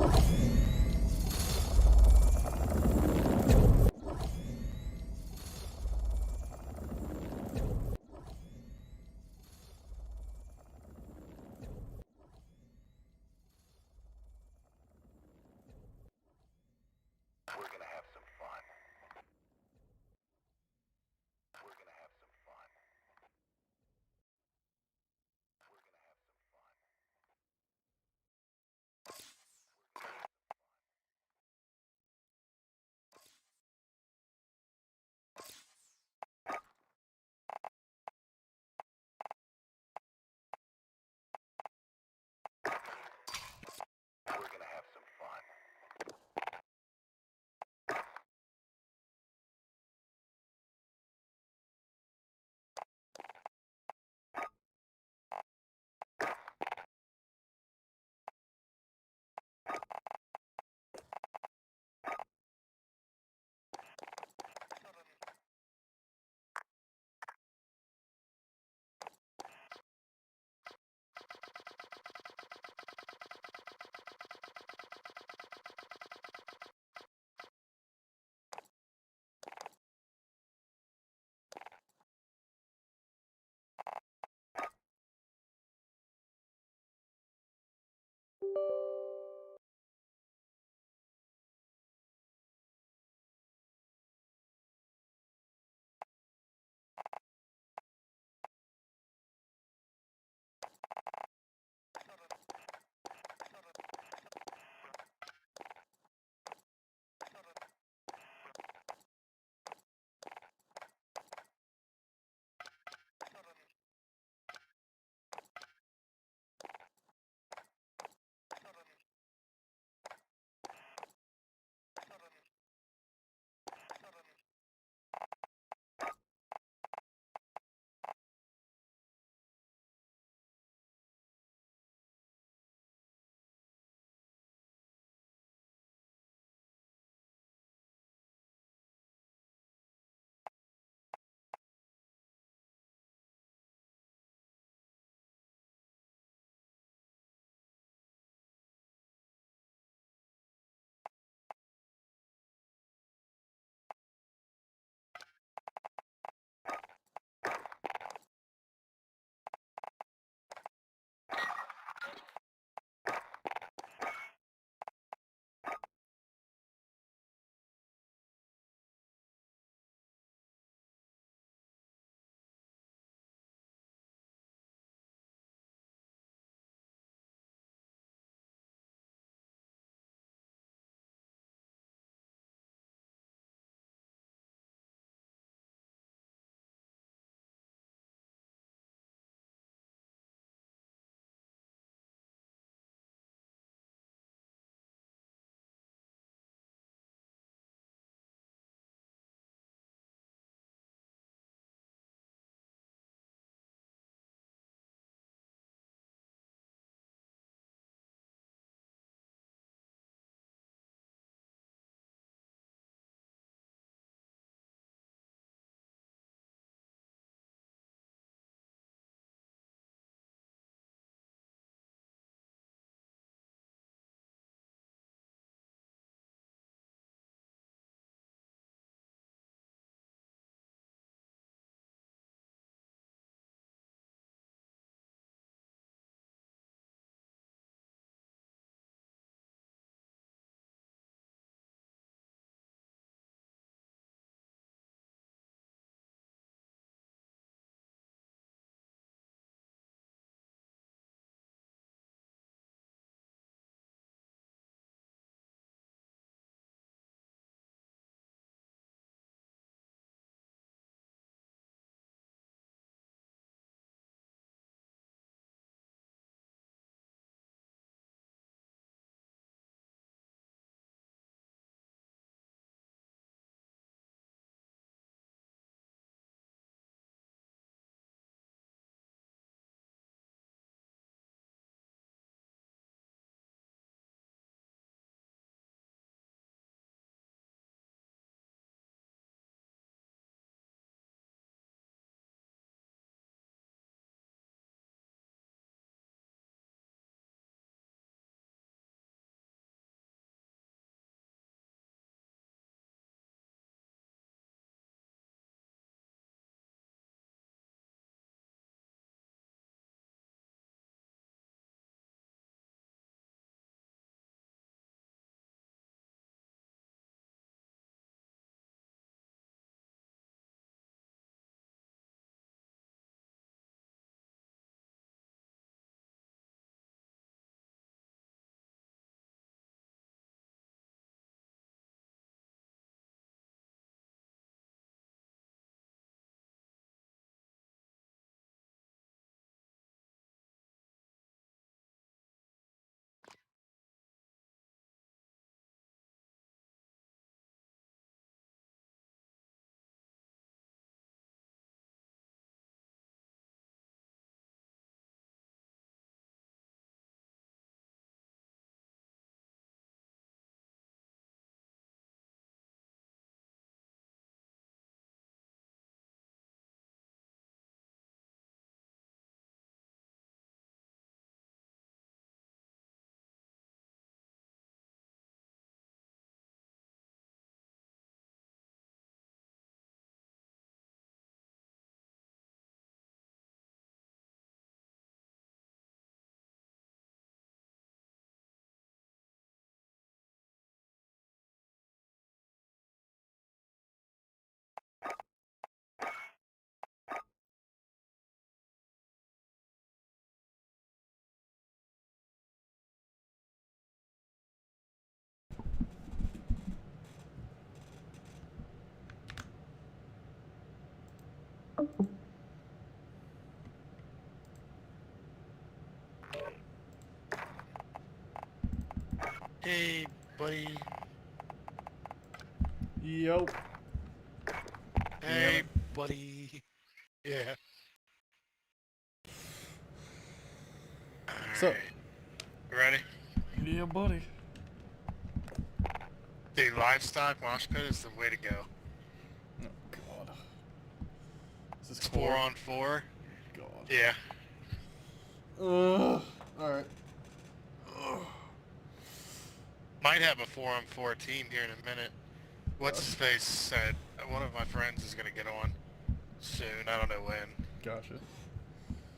We're gonna have some fun. We're gonna have some fun. We're gonna have some fun. Hey, buddy. Yo. Hey, buddy. Yeah. So. Alright. You ready? Yeah, buddy. Dude, livestock mosh pit is the way to go. Oh, God. Is this It's core? 4 on 4. God. Yeah. Alright. Might have a 4 on 4 team here in a minute. What's his face said one of my friends is gonna get on soon. I don't know when. Gotcha.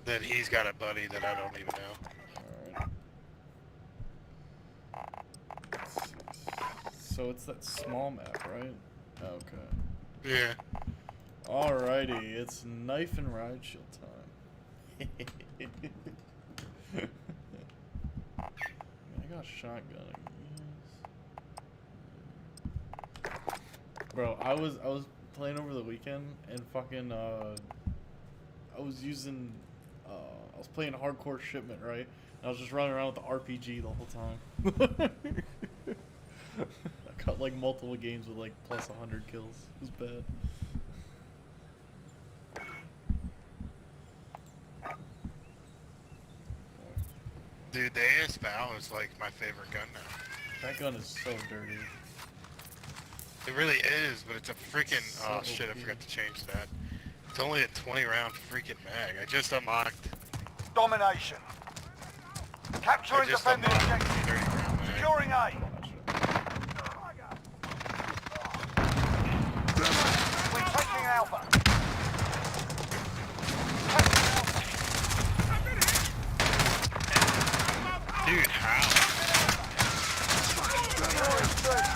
That he's got a buddy that I don't even know. Alright. So it's that small map, right? Okay. Yeah. Alrighty, it's knife and ride shield time. I got a shotgun. Bro, I was playing over the weekend and fucking I was using I was playing hardcore shipment, right? And I was just running around with the RPG the whole time. I got like multiple games with like plus 100 kills. It was bad. Dude, the AS Val is like my favorite gun now. That gun is so dirty. It really is, but it's a freaking... Oh So shit, I OP. forgot to change that. It's only a 20 round freaking mag. I just unlocked... Domination. Capture I and just defend the unlocked objective. 30 round mag. Securing A. We're taking Alpha. Dude, how?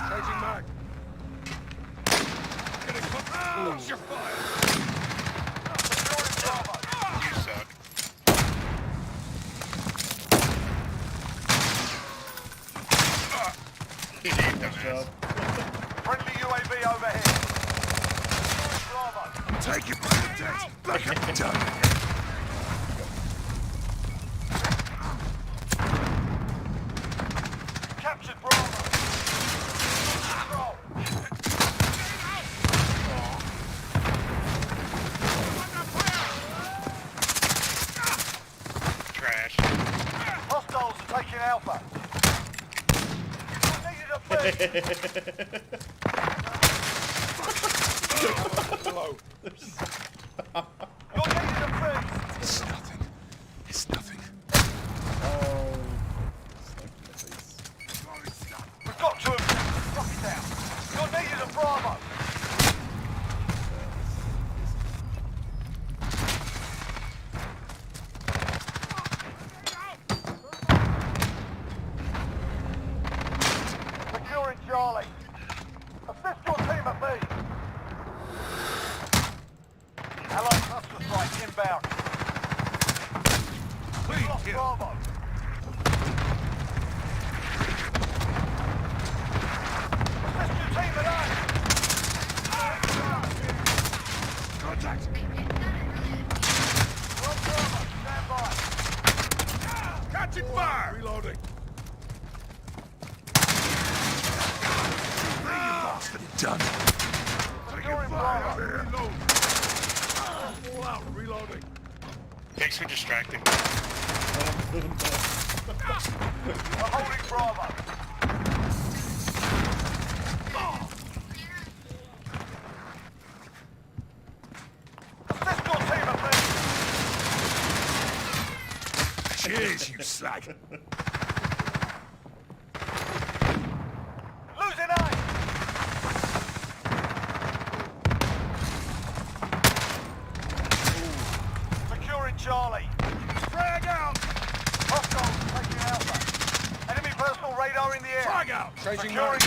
Changing mag. What's your fire? You suck. You dumbass. Friendly UAV overhead. Bravo. Take it by the deck. Back up done. Captured Bravo. Control. Trash. Hostiles are taking Alpha. Needed a bridge. Hello. You're needed a bridge. It's nothing. It's nothing. Oh. Sniped in the face. We've got to have lock it down. You're needed a Bravo. Securing Charlie. Assist your team at B. Allied cluster strike inbound. Please, Lost Bravo. Assist your team at A. contact. Well, Bravo, stand by. Catching fire. Reloading. Done. Securing Bravo. Reload. All out. Reloading. Thanks for distracting me. We're holding Bravo. Assist your team at B. Cheers, you slag. Losing A. Securing Charlie. Frag out. Hostiles taking Alpha. Enemy personal radar in the air. Frag out. Securing.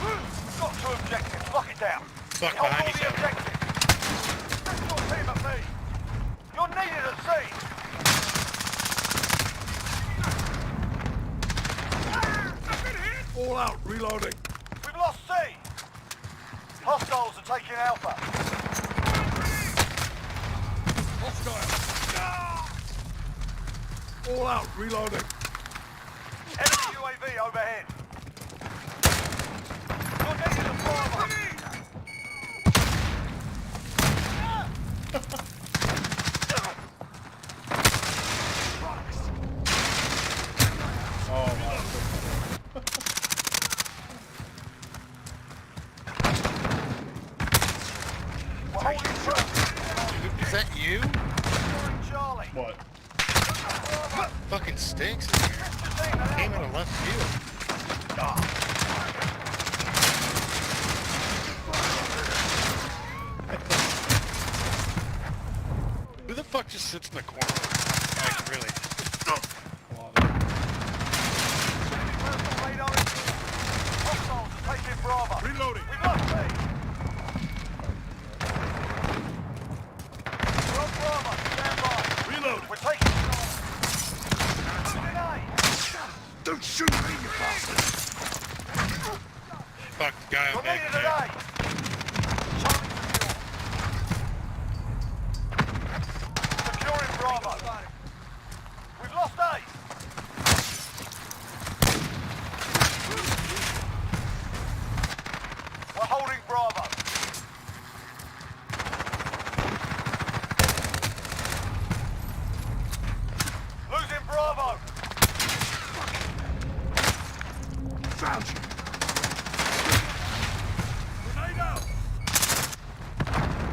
We've got two objectives. Lock it down. Fuck Hold behind all you, the son. objectives. Assist your team at B. You're needed at C. All out. Reloading. We've lost C. Hostiles are taking Alpha. Hostile. All out. Reloading. Enemy UAV overhead. You're needed at Bravo. Oh my. We're holding true. Is that you? Securing Charlie. What? Fucking stinks in here. Came out of left field. Who the fuck just sits in the corner? Like, really? A lot of it. Enemy personal radar in view. Hostiles are taking Bravo. Reloading. We've lost B. We're on Bravo. Stand by. Reloading. We're taking Bravo. Losing A. Don't shoot me, you bastard. Fuck, guy You're on back needed there. at A. Charlie secure. Securing Bravo. We've lost A. We're holding Bravo. Losing Bravo. Found you. Grenade out.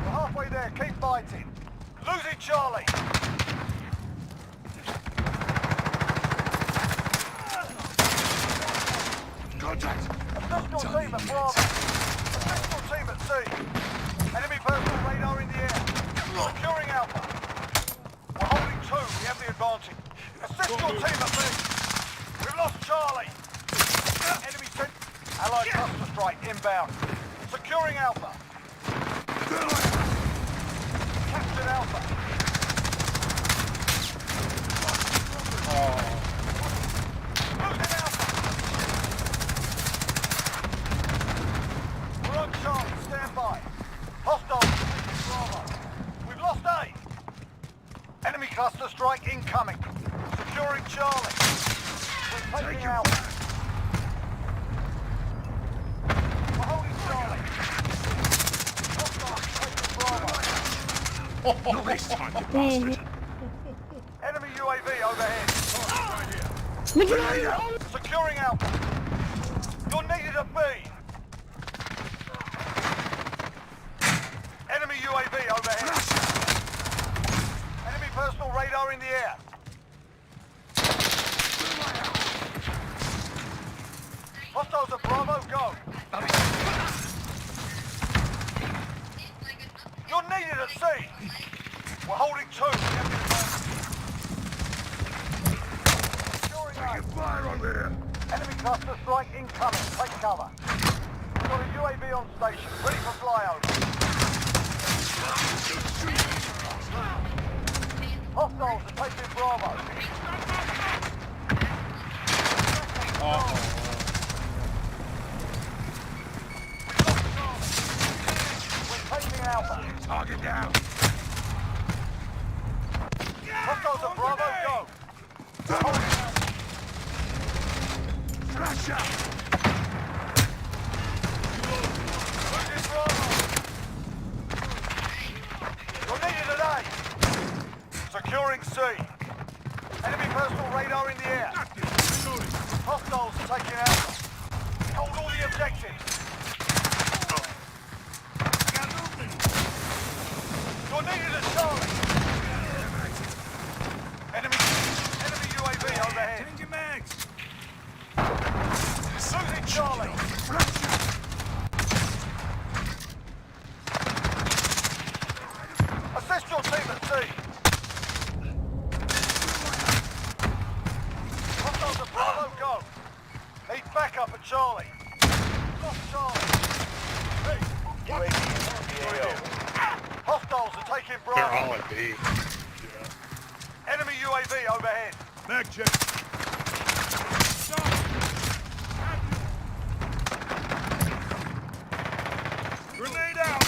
We're halfway there. Keep fighting. Losing Charlie. Contact. Additional team at Bravo. Additional team at C. Enemy personal radar in the air. Securing Alpha. We're holding 2. We have the advantage. Assist your team at B. We've lost Charlie. Enemy sent. Allied cluster strike inbound. Securing Alpha. Captured Alpha. Oh. Losing Alpha. We're on Charlie. Stand by. Hostiles taking Bravo. We've lost A. Enemy cluster strike incoming. Securing Charlie. We're taking Alpha. We're holding Charlie. Hostiles taking Bravo. Not this time, you bastard. Enemy UAV overhead. Grenade out. Securing Alpha. You're needed at B. Enemy UAV overhead. Enemy personal radar in the air. Hostiles at Bravo, go. You're needed at C. We're holding 2. We have the advantage. Securing A. Taking fire on there. Enemy cluster strike incoming. Take cover. We've got a UAV on station, ready for flyover. Hostiles are taking Bravo. Oh. We're taking Alpha. Target down. Hostiles at Bravo, go. Flash out. Losing Bravo. You're needed at A. Securing C. Enemy personal radar in the air. Reloading. Hostiles are taking Alpha. Hold all the objectives. Got movement. You're needed at Charlie. Enemy UAV overhead. Changing mags. Losing Charlie. Flash out. Assist your team at C. Hostiles at Bravo, go. Need backup at Charlie. Lost Charlie. Hey, UAV on the AO. Hostiles are taking They're Bravo. all at B. Enemy UAV overhead. Mag check. Grenade out.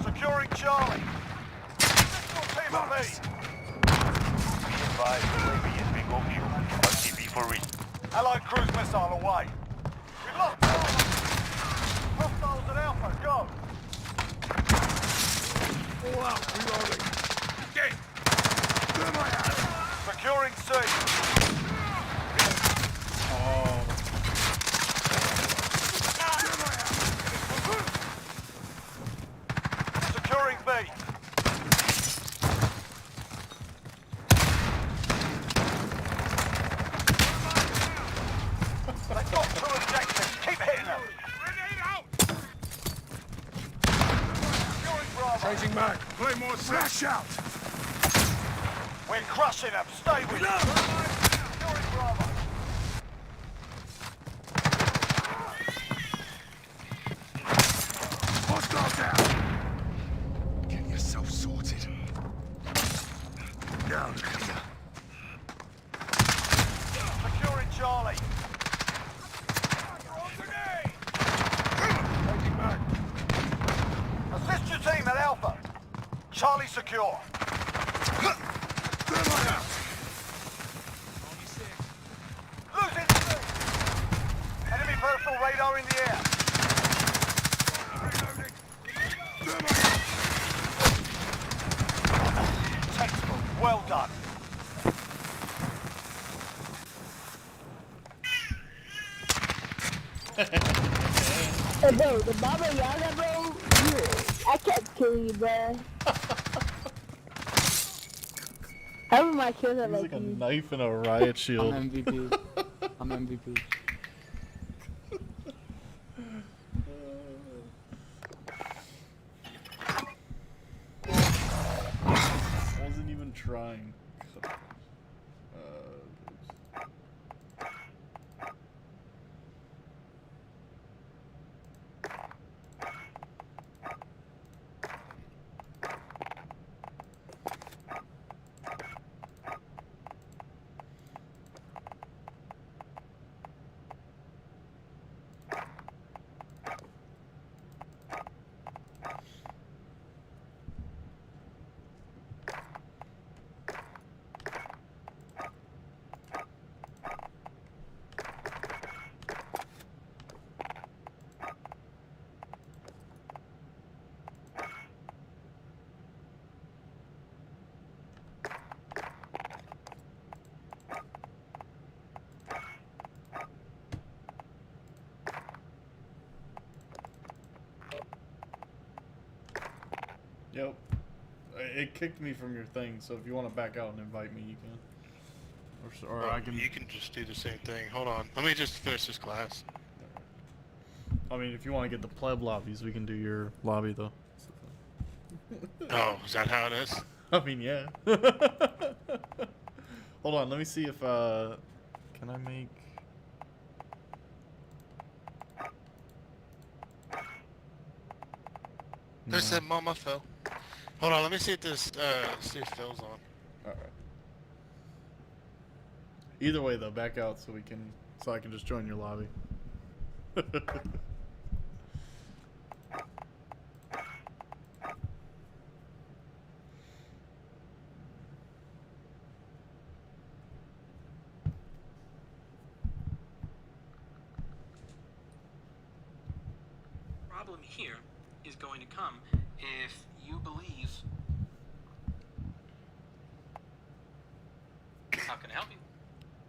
Securing Charlie. Allied cruise missile away. We've lost Bravo. Hostiles at Alpha, go. All out. Reloading. Okay. Thermite out. Securing C. Oh. Securing B. They've got 2 objectives. Keep hitting them. Grenade out. Securing Bravo. Changing mag. Play more flash out. We're crushing them. Stay with us. Securing Bravo. Hostile down. Get yourself sorted. Down here. Securing Charlie. Changing mag. Assist your team at Alpha. Charlie secure. Thermite out. Losing C. Enemy personal radar in the air. Reloading. Thermite out. Textbook. Well done. Hey, bro, the Baba Yaga, bro, I kept killing you, bro. Half of my kills are He's like like a you. knife and a riot shield. I'm MVP. I'm MVP. Wasn't even trying. Yep. It kicked me from your thing, so if you want to back out and invite me, you can. Or I can. You can just do the same thing. Hold on. Let me just finish this class. I mean, if you want to get the pleb lobbies, we can do your lobby though. Oh, is that how it is? I mean, yeah. Hold on, let me see if can I make? There's that mama Phil. Hold on, let me see if this see if Phil's on. All right. Either way, though, back out so I can just join your lobby. Problem here is going to come if you believe. How can I help you?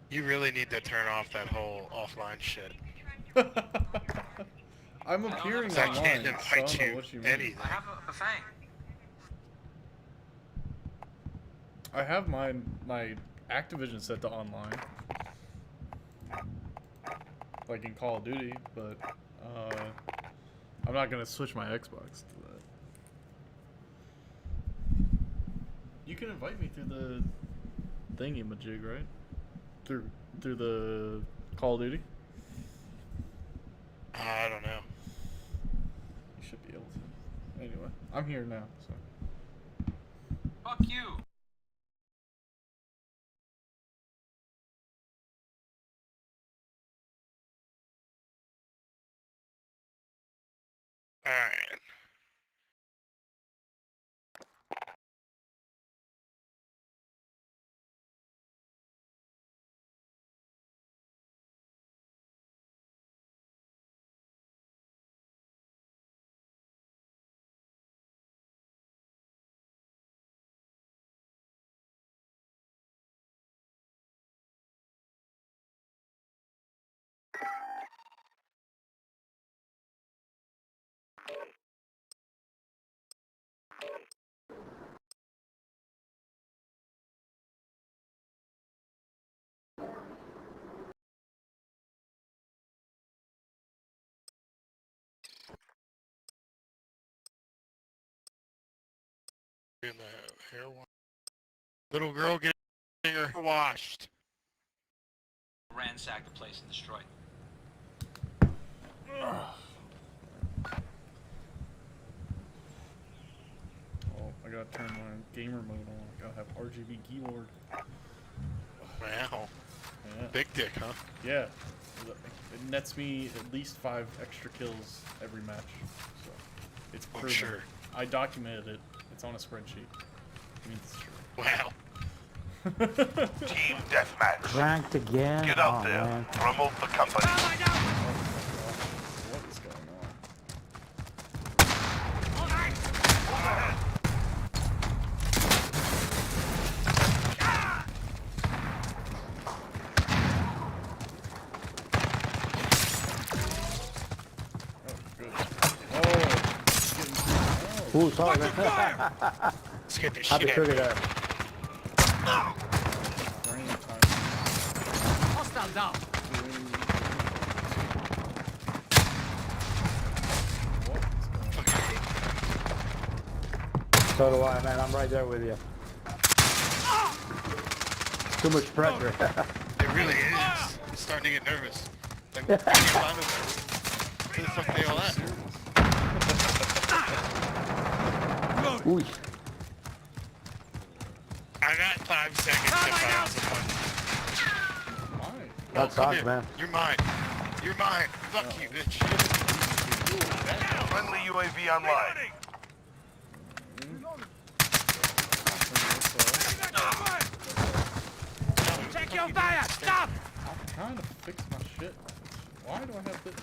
You really need to turn off that whole offline shit. I'm appearing I online, can't so I invite don't know you what you mean. anything. I have a fang. I have my Activision set to online, like in Call of Duty, but I'm not gonna switch my Xbox to that. You can invite me through the thingy-majig, right? Through the Call of Duty. I don't know. You should be able to. Anyway, I'm here now, so. Fuck you. Alright. In the hair wash. Little girl getting her hair washed. Ransack the place and destroy it. Oh, I gotta turn my gamer mode on. I gotta have RGB keyboard. Wow. Yeah. Big dick, huh? Yeah. It nets me at least 5 extra kills every match. So it's proven. Sure. I documented it. It's on a spreadsheet. I mean, it's true. Wow. Team deathmatch. Cranked again. Get out Oh, there. man. Promote the company. What is going on? Ooh, sorry, man. Let's get this Have shit the out. trigger there. Hostile down. So do I, man. I'm right there with you. Too much pressure. It really is. I'm starting to get nervous. Like, where the fuck are they all at? Ooh. I got 5 seconds to fire someone. Why? That Come sucks, here. man. You're mine. You're mine. Fuck you, bitch. Friendly UAV online. Check your fire. Stop. I'm trying to fix my shit. Why do I have this?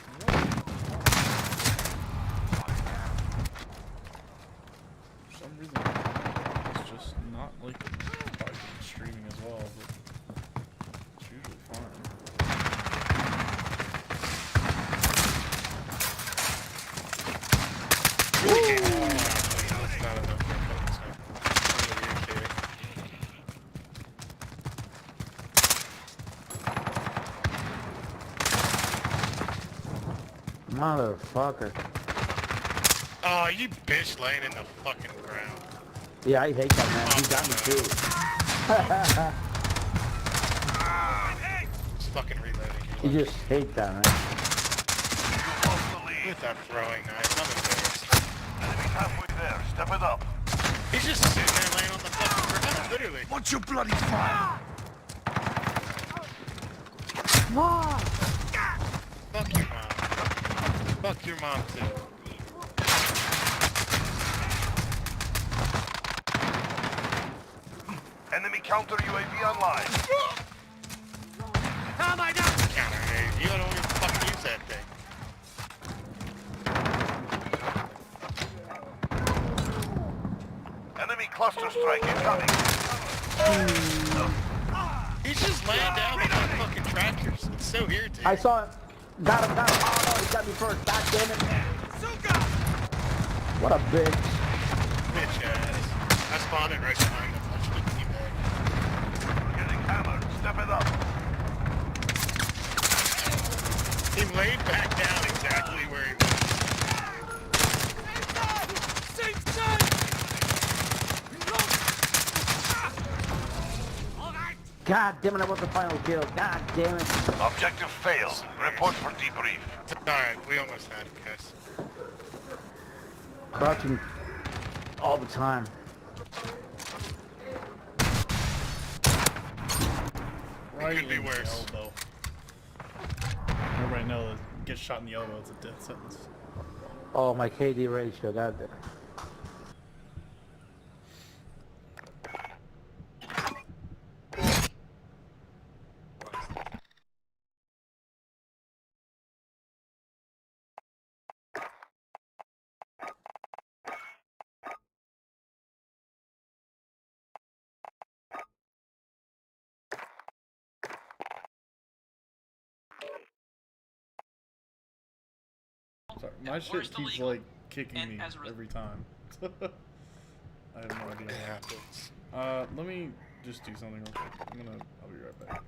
For some reason, it's just not like streaming as well, but it's usually fine. That's not enough for a fucking sniper. Motherfucker. Oh, you bitch laying in the fucking ground. Yeah, I hate that, man. He got me too. It's fucking reloading. You just hate that, man. With that throwing knife, I'm embarrassed. Enemy halfway there. Step it up. He's just sitting there laying on the fucking ground, literally. Watch your bloody fire. Fuck your mom. Fuck your mom too. Enemy counter UAV online. How am I down? Counter, hey, you don't even fucking use that thing. Enemy cluster strike incoming. He's just laying down with those fucking tractors. It's so irritating. I saw him. Got him, got him. Oh, no, he got me first. God damn it. What a bitch. Bitch ass. I spawned it right behind him. I should have teabagged. Getting hammered. Step it up. He laid back down exactly where he was. God damn it, I want the final kill. God damn it. Objective failed. Report for debrief. Alright, we almost had it, guys. Crouching all the time. Right could be in the worse. elbow. Everybody knows get shot in the elbow, it's a death sentence. Oh, my KD ratio, god damn. Sorry, my At shit worst keeps illegal. like kicking And me as a every time. I have no idea. It happens. Let me just do something real quick. I'll be right back.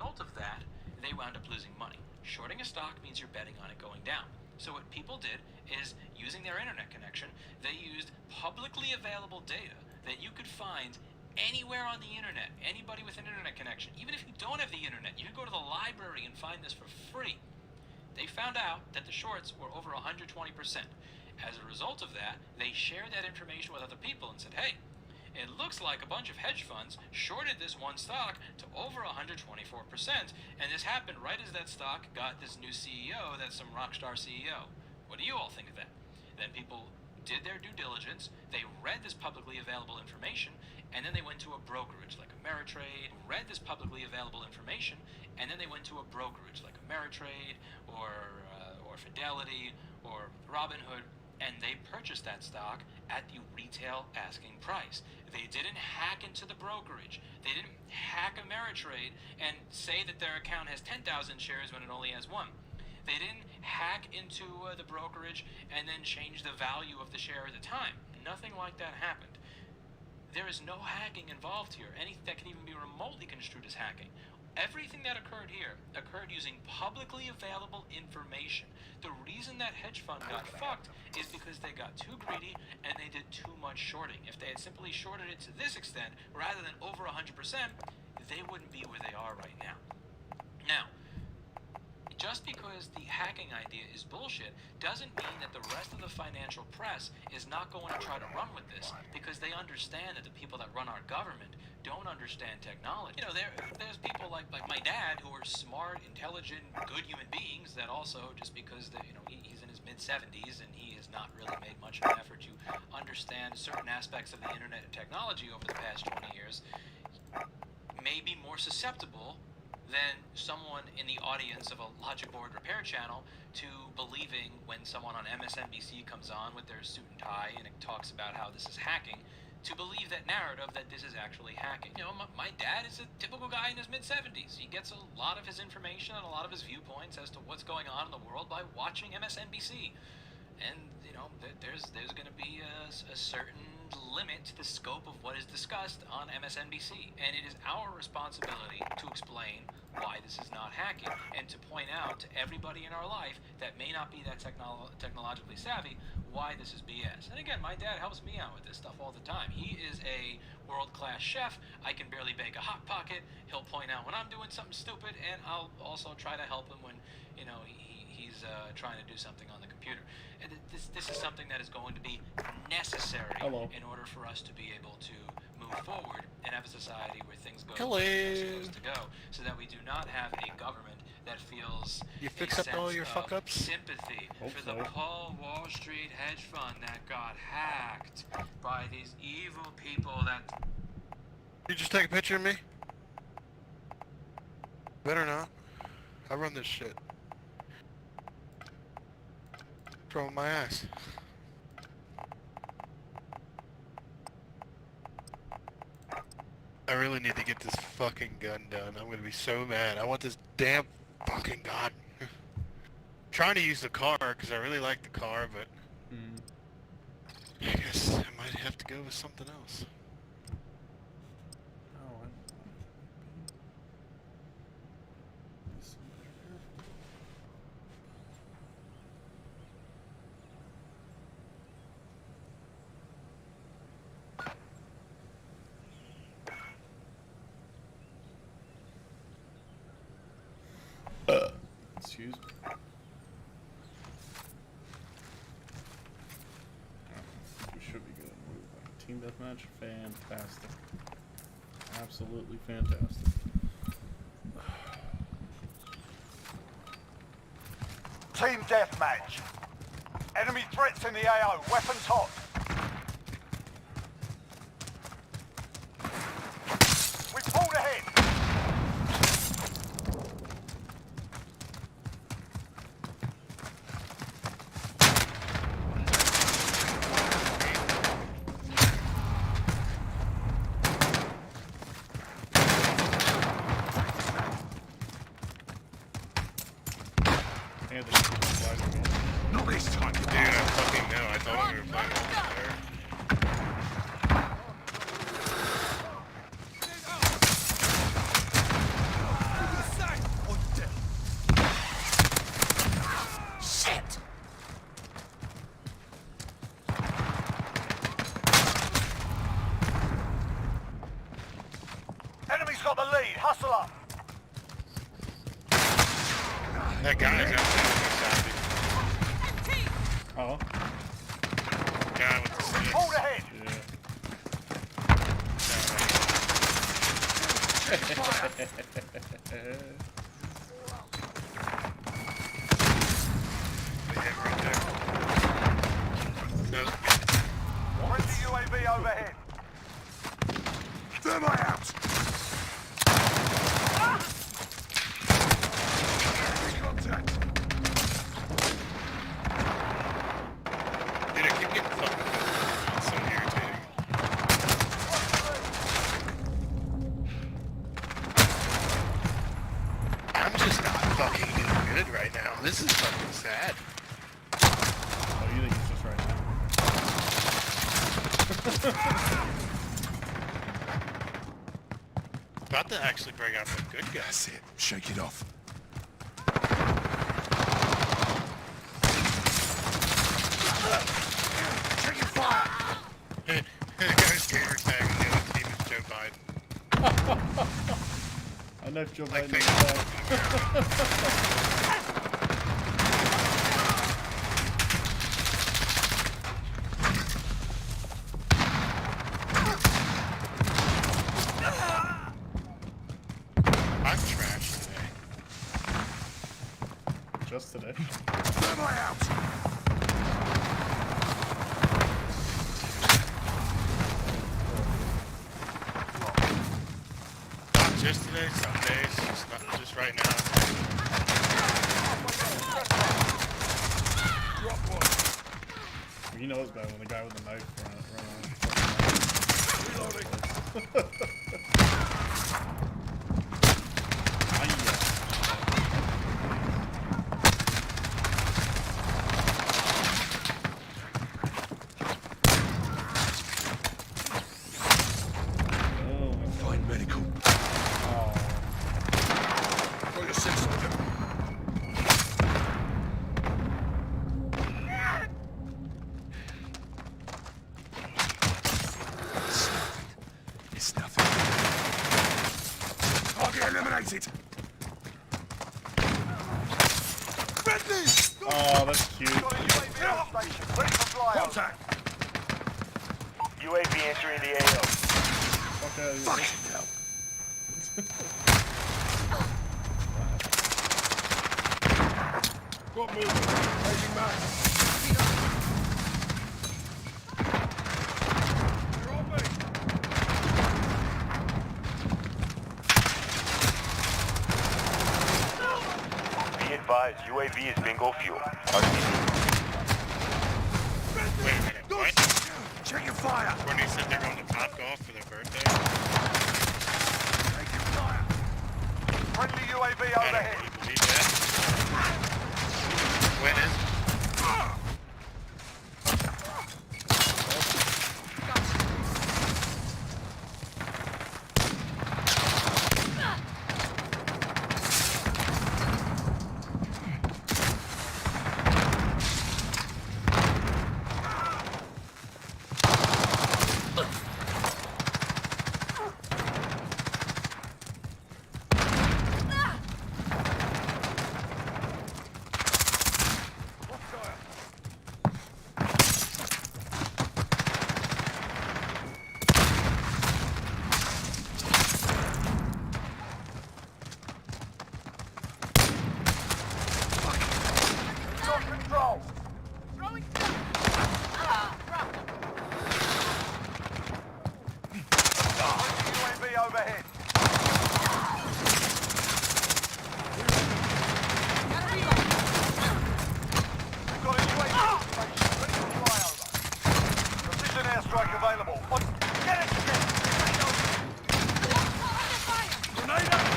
result of that, they wound up losing money. Shorting a stock means you're betting on it going down. So what people did is, using their internet connection, they used publicly available data that you could find anywhere on the internet. Anybody with an internet connection, even if you don't have the internet, you can go to the library and find this for free. They found out that the shorts were over 120%. As a result of that, they shared that information with other people and said, hey, it looks like a bunch of hedge funds shorted this one stock to over 124%, and this happened right as that stock got this new CEO, that's some rock star CEO. What do you all think of that? Then people did their due diligence, they read this publicly available information, and then they went to a brokerage like Ameritrade, read this publicly available information, and then they went to a brokerage like Ameritrade or Fidelity or Robinhood, and they purchased that stock at the retail asking price. They didn't hack into the brokerage. They didn't hack Ameritrade and say that their account has 10,000 shares when it only has one. They didn't hack into the brokerage and then change the value of the share at the time. Nothing like that happened. There is no hacking involved here. Anything that can even be remotely construed as hacking. Everything that occurred here occurred using publicly available information. The reason that hedge fund got fucked is because they got too greedy and they did too much shorting. If they had simply shorted it to this extent rather than over 100%, they wouldn't be where they are right now. Now, just because the hacking idea is bullshit doesn't mean that the rest of the financial press is not going to try to run with this, because they understand that the people that run our government don't understand technology. You know, there's people like my dad who are smart, intelligent, good human beings that also, just because he's in his mid-70s and he has not really made much of an effort to understand certain aspects of the internet and technology over the past 20 years, may be more susceptible than someone in the audience of a logic board repair channel to believing when someone on MSNBC comes on with their suit and tie and it talks about how this is hacking, to believe that narrative that this is actually hacking. You know, my dad is a typical guy in his mid-70s. He gets a lot of his information and a lot of his viewpoints as to what's going on in the world by watching MSNBC. And, you know, there's going to be a certain limit to the scope of what is discussed on MSNBC. And it is our responsibility to explain why this is not hacking, and to point out to everybody in our life that may not be that technologically savvy why this is BS. And again, my dad helps me out with this stuff all the time. He is a world-class chef. I can barely bake a Hot Pocket. He'll point out when I'm doing something stupid, and I'll also try to help him when, you know, he's trying to do something on the computer. And this is something that is going to be necessary in order for us to be able to move forward and have a society where things go where they're supposed to go, so that we do not have a government that feels you fix up all your fuck ups? Sympathy for the Paul Wall Street hedge fund that got hacked by these evil people that... You just take a picture of me? Better not. I run this shit. Throw my ass. I really need to get this fucking gun done. I'm gonna be so mad. I want this damn fucking gun. Trying to use the car because I really like the car, but I guess I might have to go with something else. Excuse me. We should be good. Team deathmatch, fantastic. Absolutely fantastic. Team deathmatch. Enemy threats in the AO. Weapons hot. We pulled ahead. Not this time. Dude, I fucking know. I thought we were playing multiplayer. Shit! Muscle up. That guy is absolutely Oh. guy with the sticks. Hold ahead. Friendly UAV overhead. Thermite out! Contact! Dude, I keep getting fucking it's so irritating. I'm just not fucking doing good right now. This is fucking sad. Oh, you think it's just right now? About to actually bring out some good guys. That's it. Shake it off. Taking fire! The guy's gamer tag and the other team is Joe Biden. I know Joe Like Biden. I'm trash today. Just today. Thermite out! Not just today, some days, just not just right now. Drop one. You know it's bad when the guy with the knife run Reloading. Find medical. Got your six on them. It's nothing. Target eliminated. Friendly! Oh, that's cute. Got a UAV on station. Ready for flyover. Contact! UAV entering the AO. Okay. Fucking hell. Got movement. Changing back. You're on me. Be advised, UAV is bingo fuel. Wait a minute, what? Check your fire. Courtney said they're going to Top Golf for their birthday? Take your fire. Friendly UAV I don't overhead. really believe that. When is it? Got control. UAV overhead. We've got a UAV on station. Ready for flyover. Precision airstrike available. Get it, Grenade out.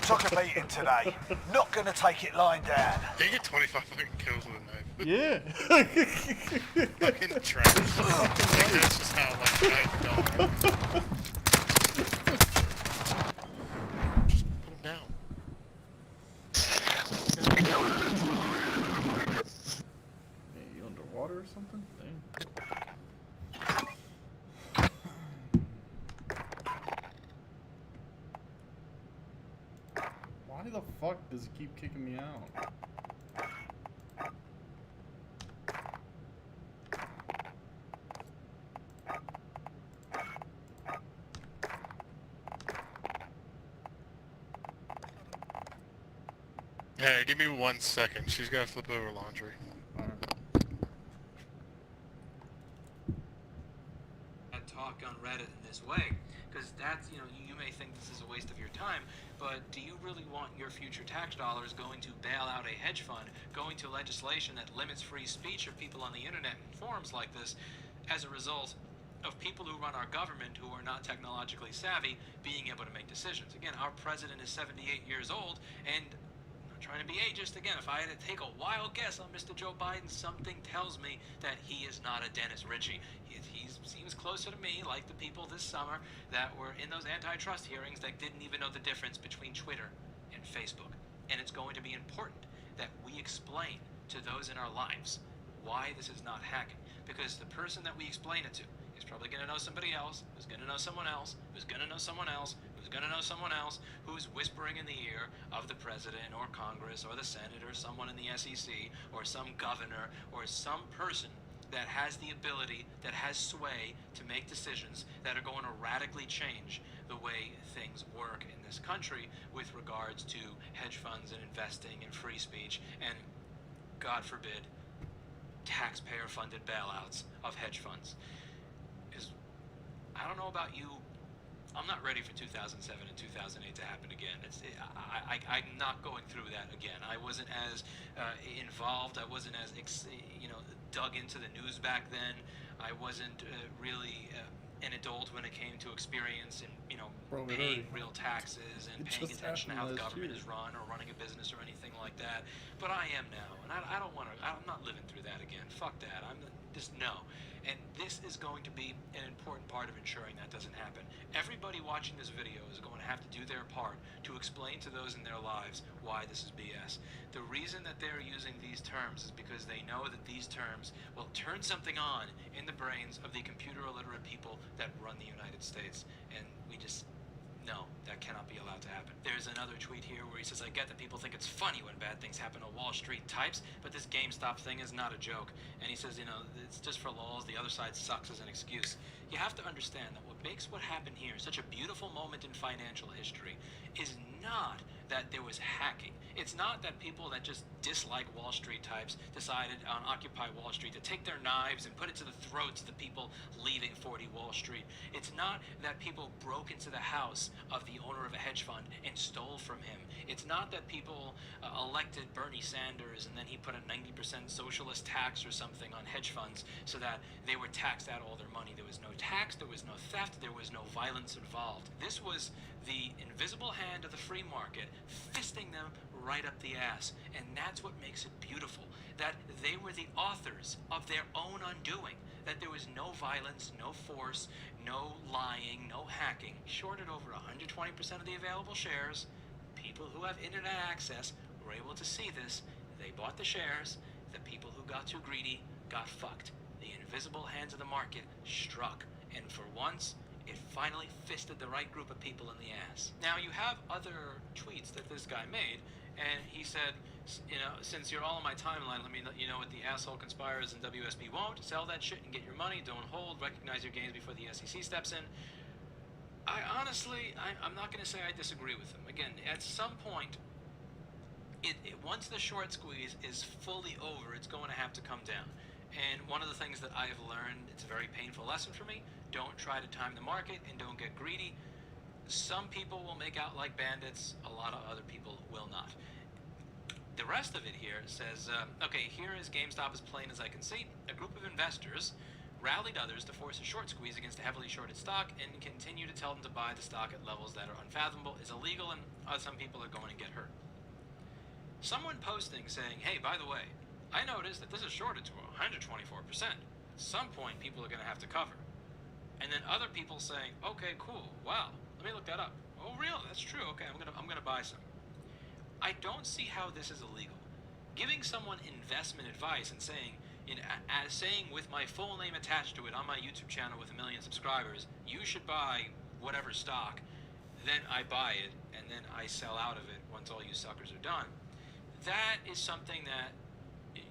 Took a beating today. Not gonna take it lying down. They get 25 fucking kills with a knife. Yeah. Fucking trash. Like, that's just how, like, knife don't. Just put him down. or something? Dang. Why the fuck does it keep kicking me out? Hey, give me 1 second. She's gotta flip over laundry. That talk on Reddit in this way, because that's, you know, you may think this is a waste of your time, but do you really want your future tax dollars going to bail out a hedge fund, going to legislation that limits free speech of people on the internet and forums like this, as a result of people who run our government who are not technologically savvy being able to make decisions? Again, our president is 78 years old, and trying to be ageist again, if I had to take a wild guess on Mr. Joe Biden, something tells me that he is not a Dennis Ritchie. He seems closer to me, like the people this summer that were in those antitrust hearings that didn't even know the difference between Twitter and Facebook. And it's going to be important that we explain to those in our lives why this is not hacking. Because the person that we explain it to is probably going to know somebody else, who's going to know someone else, who's going to know someone else, who's going to know someone else, who's whispering in the ear of the president or Congress or the Senate or someone in the SEC or some governor or some person that has the ability, that has sway to make decisions that are going to radically change the way things work in this country with regards to hedge funds and investing and free speech and, God forbid, taxpayer-funded bailouts of hedge funds. Because I don't know about you, I'm not ready for 2007 and 2008 to happen again. I'm not going through that again. I wasn't as involved. I wasn't as dug into the news back then. I wasn't really an adult when it came to experience and paying real taxes and paying attention to how the government is run or running a business or anything like that. But I am now, and I don't want to. I'm not living through that again. Fuck that. I'm just no. And this is going to be an important part of ensuring that doesn't happen. Everybody watching this video is going to have to do their part to explain to those in their lives why this is BS. The reason that they're using these terms is because they know that these terms will turn something on in the brains of the computer illiterate people that run the United States. And we just... no, that cannot be allowed to happen. There's another tweet here where he says, I get that people think it's funny when bad things happen to Wall Street types, but this GameStop thing is not a joke. And he says, it's just for lols, the other side sucks as an excuse. You have to understand that what makes what happened here such a beautiful moment in financial history is not that there was hacking. It's not that people that just dislike Wall Street types decided on Occupy Wall Street to take their knives and put it to the throats of the people leaving 40 Wall Street. It's not that people broke into the house of the owner of a hedge fund and stole from him. It's not that people elected Bernie Sanders and then he put a 90% socialist tax or something on hedge funds so that they were taxed out all their money. There was no tax, there was no theft, there was no violence involved. This was the invisible hand of the free market fisting them right up the ass. And that's what makes it beautiful, that they were the authors of their own undoing, that there was no violence, no force, no lying, no hacking. Shorted over 120% of the available shares. People who have internet access were able to see this. They bought the shares. The people who got too greedy got fucked. The invisible hands of the market struck, and for once, it finally fisted the right group of people in the ass. Now, you have other tweets that this guy made, and he said, since you're all on my timeline, let me let you know what the asshole conspires and WSB won't. Sell that shit and get your money. Don't hold. Recognize your gains before the SEC steps in. I'm not going to say I disagree with him. Again, at some point, once the short squeeze is fully over, it's going to have to come down. And one of the things that I've learned, it's a very painful lesson for me, don't try to time the market and don't get greedy. Some people will make out like bandits, a lot of other people will not. The rest of it here says, okay, here is GameStop as plain as I can see. A group of investors rallied others to force a short squeeze against a heavily shorted stock and continue to tell them to buy the stock at levels that are unfathomable is illegal, and some people are going to get hurt. Someone posting saying, hey, by the way, I noticed that this is shorted to 124%. At some point, people are going to have to cover. And then other people saying, okay, cool, wow, let me look that up. Oh, really? That's true. Okay, I'm gonna buy some. I don't see how this is illegal. Giving someone investment advice and saying, as saying with my full name attached to it on my YouTube channel with 1 million subscribers, you should buy whatever stock, then I buy it, and then I sell out of it once all you suckers are done. That is something that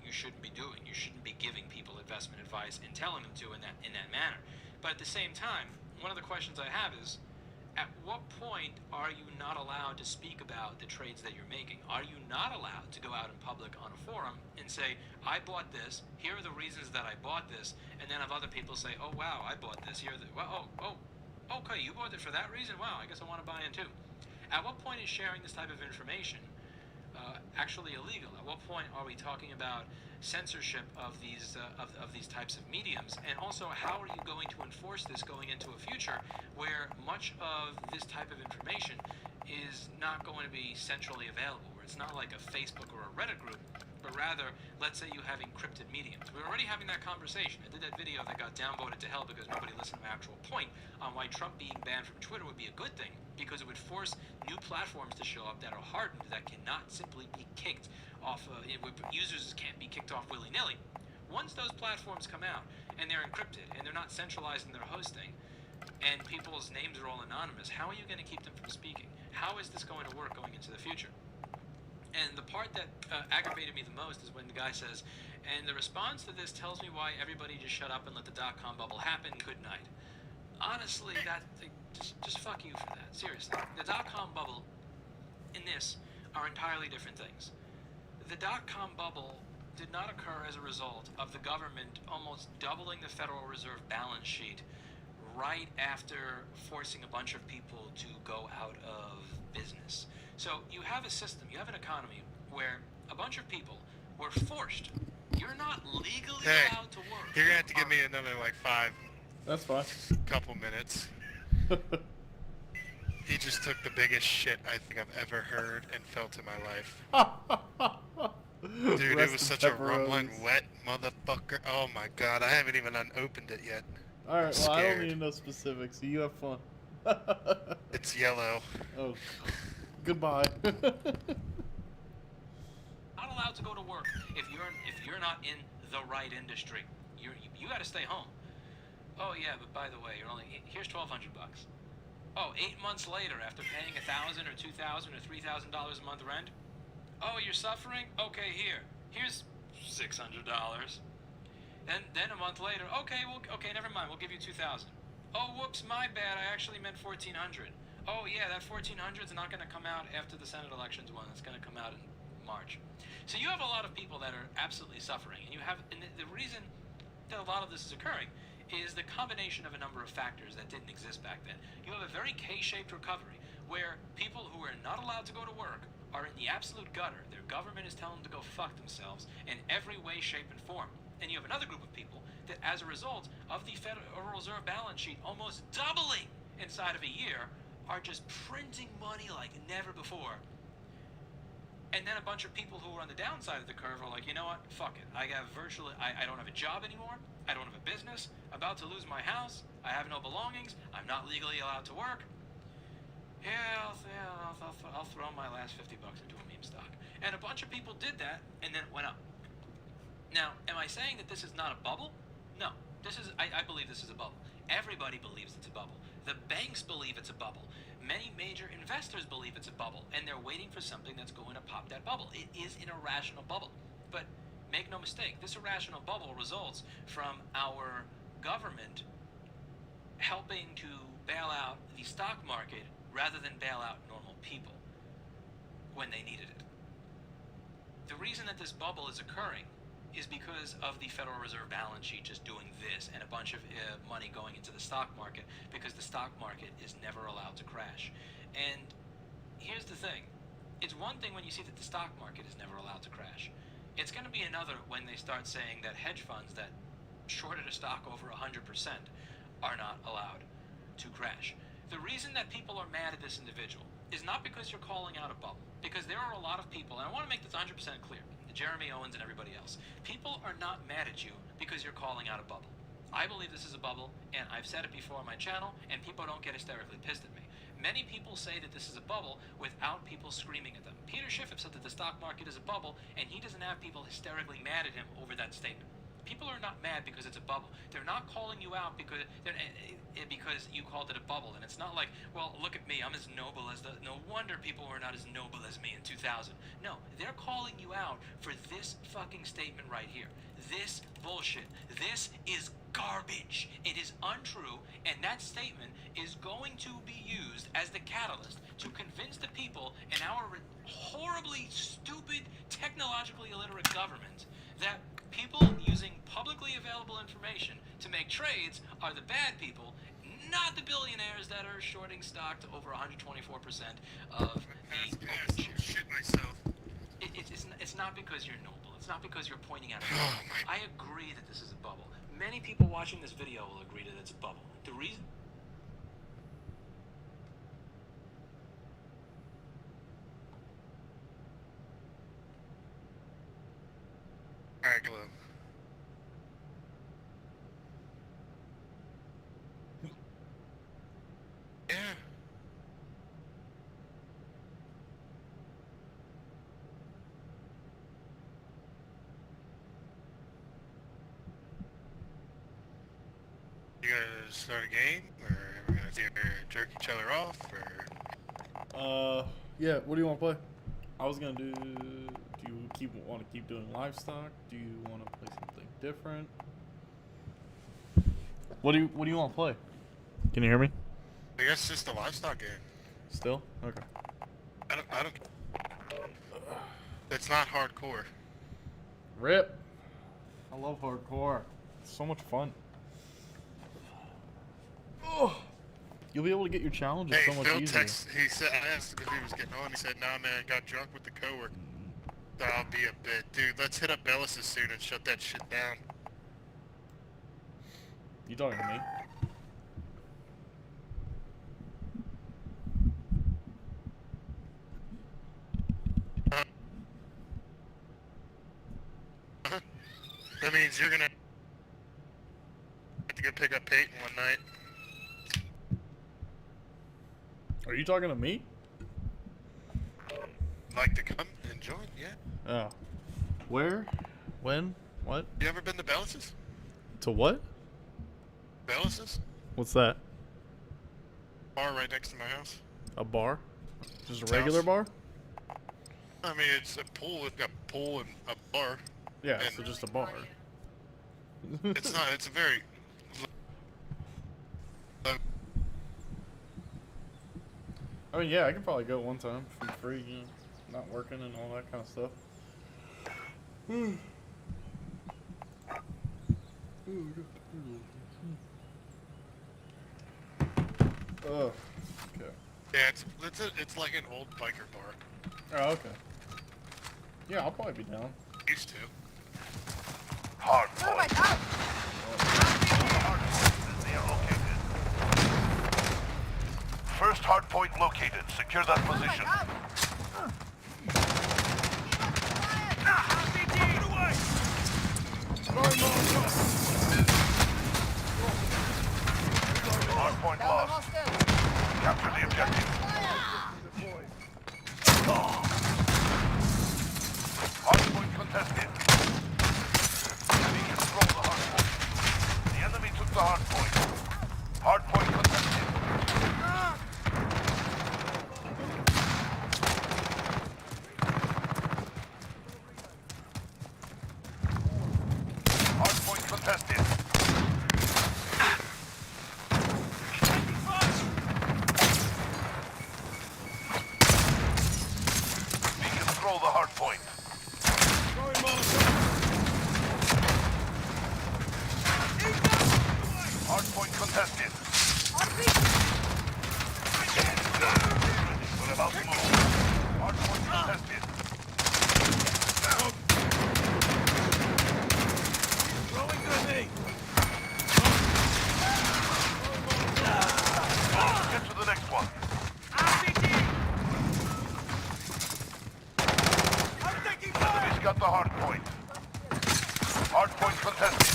you shouldn't be doing. You shouldn't be giving people investment advice and telling them to in that manner. But at the same time, one of the questions I have is, at what point are you not allowed to speak about the trades that you're making? Are you not allowed to go out in public on a forum and say, I bought this, here are the reasons that I bought this, and then have other people say, oh wow, I bought this, here are the, well, okay, you bought it for that reason? Wow, I guess I want to buy in too. At what point is sharing this type of information actually illegal? At what point are we talking about censorship of these types of mediums? And also, how are you going to enforce this going into a future where much of this type of information is not going to be centrally available, where it's not like a Facebook or a Reddit group, but rather, let's say you have encrypted mediums. We're already having that conversation. I did that video that got downvoted to hell because nobody listened to my actual point on why Trump being banned from Twitter would be a good thing, because it would force new platforms to show up that are hardened, that cannot simply be kicked off. Users can't be kicked off willy-nilly. Once those platforms come out and they're encrypted and they're not centralized in their hosting, and people's names are all anonymous, how are you going to keep them from speaking? How is this going to work going into the future? And the part that aggravated me the most is when the guy says, and the response to this tells me why everybody just shut up and let the dot-com bubble happen. Good night. Honestly, just fuck you for that. Seriously. The dot-com bubble and this are entirely different things. The dot-com bubble did not occur as a result of the government almost doubling the Federal Reserve balance sheet right after forcing a bunch of people to go out of business. So you have a system, you have an economy where a bunch of people were forced. You're not legally allowed to work. You're gonna have to give me another like 5. That's fine. Couple minutes. He just took the biggest shit I think I've ever heard and felt in my life. Dude, it was such a rumbling, wet motherfucker. Oh my god, I haven't even unopened it yet. Alright, well, I don't need no specifics, so you have fun. It's yellow. Oh, goodbye. Not allowed to go to work if you're not in the right industry. You got to stay home. Oh yeah, but by the way, here's $1,200 bucks. Oh, 8 months later, after paying $1,000 or $2,000 or $3,000 a month rent. Oh, you're suffering? Okay, here's $600. Then a month later, okay, never mind, we'll give you $2,000. Oh, whoops, my bad, I actually meant $1,400. Oh yeah, that $1,400 is not going to come out after the Senate elections one. It's going to come out in March. So you have a lot of people that are absolutely suffering, and the reason that a lot of this is occurring is the combination of a number of factors that didn't exist back then. You have a very K-shaped recovery where people who are not allowed to go to work are in the absolute gutter. Their government is telling them to go fuck themselves in every way, shape, and form. And you have another group of people that, as a result of the Federal Reserve balance sheet almost doubling inside of a year, are just printing money like never before. And then a bunch of people who are on the downside of the curve are like, you know what, fuck it. I don't have a job anymore. I don't have a business. I'm about to lose my house. I have no belongings. I'm not legally allowed to work. Yeah, I'll throw my last $50 into a meme stock. And a bunch of people did that, and then it went up. Now, am I saying that this is not a bubble? No. I believe this is a bubble. Everybody believes it's a bubble. The banks believe it's a bubble. Many major investors believe it's a bubble, and they're waiting for something that's going to pop that bubble. It is an irrational bubble. But make no mistake, this irrational bubble results from our government helping to bail out the stock market rather than bail out normal people when they needed it. The reason that this bubble is occurring is because of the Federal Reserve balance sheet just doing this and a bunch of money going into the stock market, because the stock market is never allowed to crash. And here's the thing. It's one thing when you see that the stock market is never allowed to crash. It's going to be another when they start saying that hedge funds that shorted a stock over 100% are not allowed to crash. The reason that people are mad at this individual is not because you're calling out a bubble, because there are a lot of people, and I want to make this 100% clear, Jeremy Owens and everybody else. People are not mad at you because you're calling out a bubble. I believe this is a bubble, and I've said it before on my channel, and people don't get hysterically pissed at me. Many people say that this is a bubble without people screaming at them. Peter Schiff said that the stock market is a bubble, and he doesn't have people hysterically mad at him over that statement. People are not mad because it's a bubble. They're not calling you out because you called it a bubble. And it's not like, well, look at me, I'm as noble as the... No wonder people were not as noble as me in 2000. No, they're calling you out for this fucking statement right here. This bullshit. This is garbage. It is untrue, and that statement is going to be used as the catalyst to convince the people in our horribly stupid, technologically illiterate government that people using publicly available information to make trades are the bad people, not the billionaires that are shorting stock to over 124% of the open shares. Shit myself. It's not because you're noble. It's not because you're pointing out a bubble. I agree that this is a bubble. Many people watching this video will agree that it's a bubble. The reason... Alright, hello. Yeah. You gonna start a game, or are we gonna jerk each other off, or? Yeah. What do you want to play? I was gonna do. Do you want to keep doing livestock? Do you want to play something different? What do you want to play? Can you hear me? I guess just a livestock game. Still? Okay. I don't. It's not hardcore. Rip. I love hardcore. It's so much fun. Oh. You'll be able to get your challenges Hey, so much Phil easier. he said, I asked him if he was getting on. He said, nah, man, got drunk with the coworker. That'll be a bit. Dude, let's hit up Bellis soon and shut that shit down. You talking to me? That means you're gonna have to go pick up Peyton one night. Are you talking to me? Like to come and join? Yeah. Oh. Where? When? What? You ever been to Bellis's? To what? Bellis's? What's that? Bar right next to my house. A bar? Just a It's regular house. bar? I mean, it's a pool. It's got a pool and a bar. Yeah, And- so just a bar. It's not. It's a very. I mean, yeah, I could probably go one time for free, you know, not working and all that kind of stuff. Oh, okay. Yeah, it's like an old biker bar. Oh, okay. Yeah, I'll probably be down. Used to. Hard Oh my point. god! Hard point. They are located. First hard point located. Secure that Oh my position. god! Hard point lost. Capture the objective. Hard point contested. Enemy control the hard point. The enemy took the hard point. Hard point contested. Hard point contested. We control the hard point. Hard point contested. We're about to move. Hard point contested. Throwing grenade! Get to the next one. Enemy's got the hard point. Hard point contested.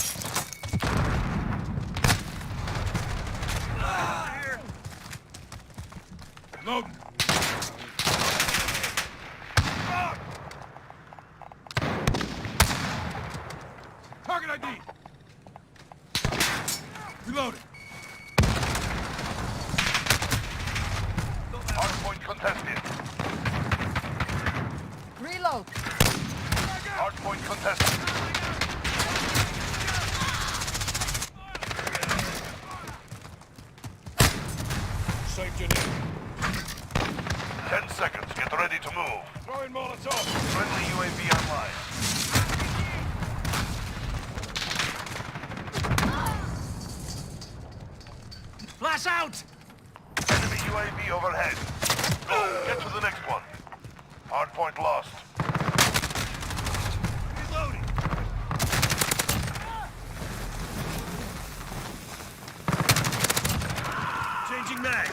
Target ID. Reloading. Hardpoint contested. Reload. Hardpoint contested. Saved your name. 10 seconds. Get ready to move. Throwing Molotov. Friendly UAV online. Flash out! Enemy UAV overhead. Go. Get to the next one. Hardpoint lost. Reloading. Changing mag.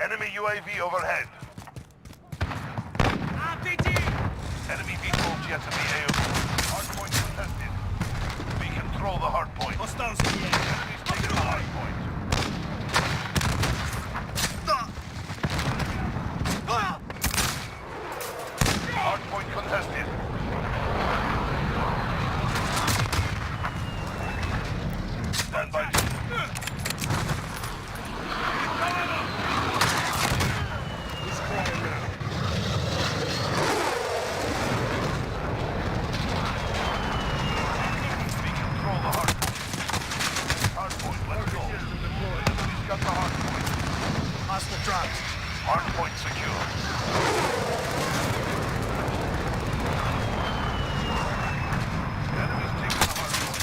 Enemy UAV overhead. RPG! Enemy vehicle jets in the AO. Hardpoint contested. We control the hardpoint. Hostiles in the air. Enemies taking the hardpoint. Hardpoint contested. Stand by. We control the hardpoint. Hardpoint, let's go. Enemy's got the hardpoint. Hostile dropped. Hardpoint secure. Enemies taking the hardpoint.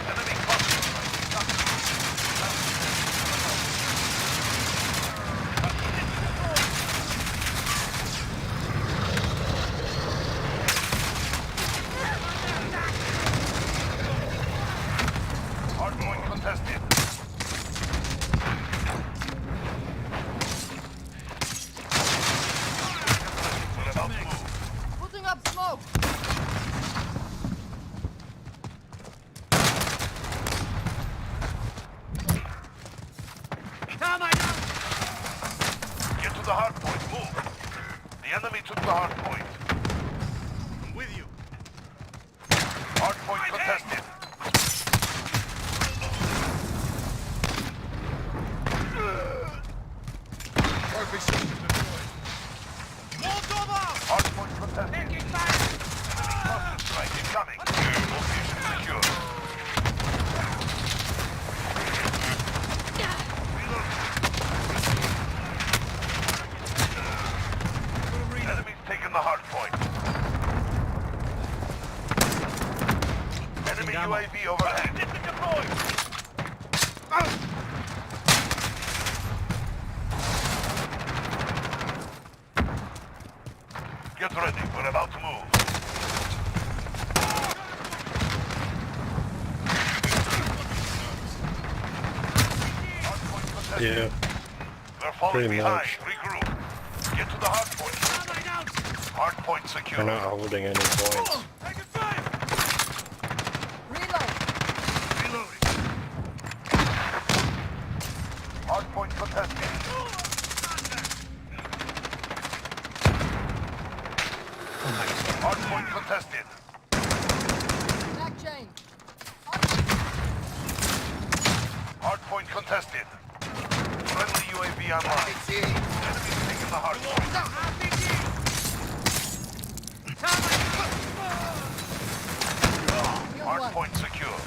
Enemy hardpoint contested. We're about to move. Putting up smoke. Get to the hardpoint. Move. The enemy took the hardpoint. I'm with you. Hardpoint contested. Perfect system deployed. Hardpoint contested. Enemy cluster strike incoming. Location secure. Enemies taking the hardpoint. Enemy UAV overhead. Get ready. We're about to move. Hardpoint contested. Yeah, We're falling pretty behind. much. Regroup. Get to the hardpoint. Hardpoint we're secure. not holding any points. Taking fire! Reload. Reloading. Hardpoint contested. Hardpoint contested. Back chain. Hardpoint contested. Friendly UAV online. Enemies taking the hardpoint. Hardpoint secure.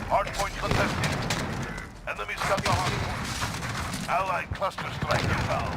Hardpoint contested. Enemies got the hardpoint. Allied cluster strike inbound.